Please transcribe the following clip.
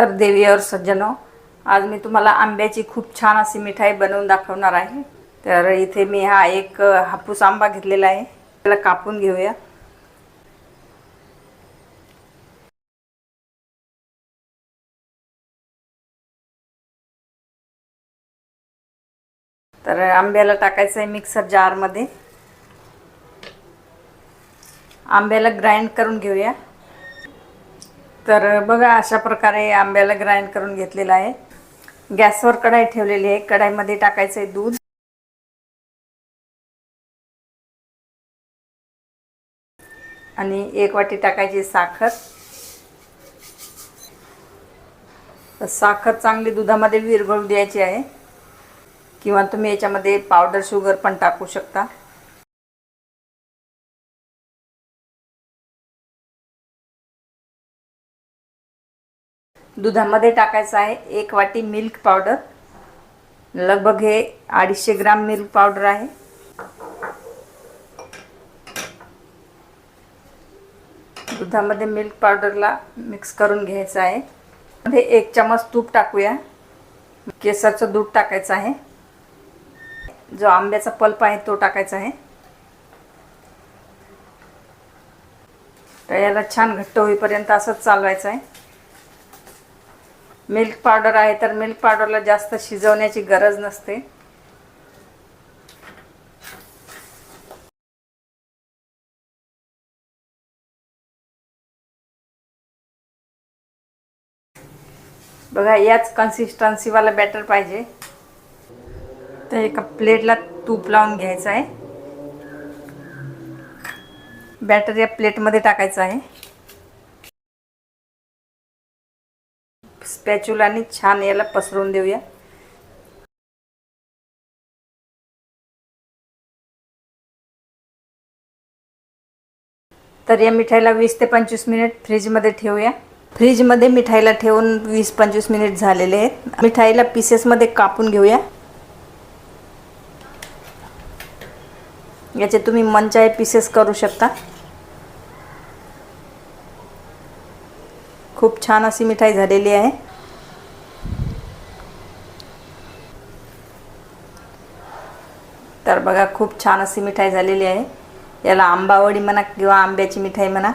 तर देवी और सज्जनो, आज मी तुम्हाला आंब्याची खूप छान अशी मिठाई बनवून दाखवणार आहे। तर इथे मी हा एक हापूस आंबा घेतलेला आहे, त्याला कापून घेऊया। तर आंब्याला टाकायचं आहे मिक्सर जार मध्ये। आंब्याला ग्राइंड करून घेऊया। तर बघा अशा प्रकारे आंब्याला ग्राइंड करून घेतलेला आहे। गॅसवर कढाई ठेवलेली आहे, कढाईमध्ये टाकायचं आहे दूध आणि 1 वाटी टाकायची साखर। तर साखर चांगली दुधामध्ये विरघळू द्यायची आहे, किंवा तुम्ही याच्यामध्ये पावडर शुगर पण टाकू शकता। दुधामध्ये टाकायचं आहे 1 वाटी मिल्क पावडर, लगभग हे 250 ग्राम मिल्क पावडर आहे। दुधामध्ये मिल्क पावडरला मिक्स करून घ्यायचं आहे। मध्ये 1 चमच तूप टाकूया। केसरचं दूध टाकायचं आहे, जो आंब्याचा पल्प आहे तो टाकायचा आहे। तर याला छान घट्ट होईपर्यंत असंच चालवायचं आहे। मिल्क पावडर आहे तर मिल्क पावडरला जास्त शिजवण्याची गरज नसते। बघा याच कन्सिस्टन्सी वाला बॅटर पाहिजे। तर एका प्लेटला तूप लावून घ्यायचं आहे। बॅटर या प्लेटमध्ये टाकायचं आहे। स्पॅच्युलाने छान याला पसरवून देऊया। तर या मिठाईला 20 ते 25 मिनिट फ्रीजमध्ये ठेवूया। फ्रीजमध्ये मिठाईला ठेवून 20-25 मिनिट झालेले आहेत। मिठाईला पीसेसमध्ये कापून घेऊया। याचे तुम्ही मनचाहे पीसेस करू शकता। खूप छान अशी मिठाई झालेली आहे। तर बघा खूप छान अशी मिठाई झालेली आहे। याला आंबावडी म्हणा किंवा आंब्याची मिठाई म्हणा।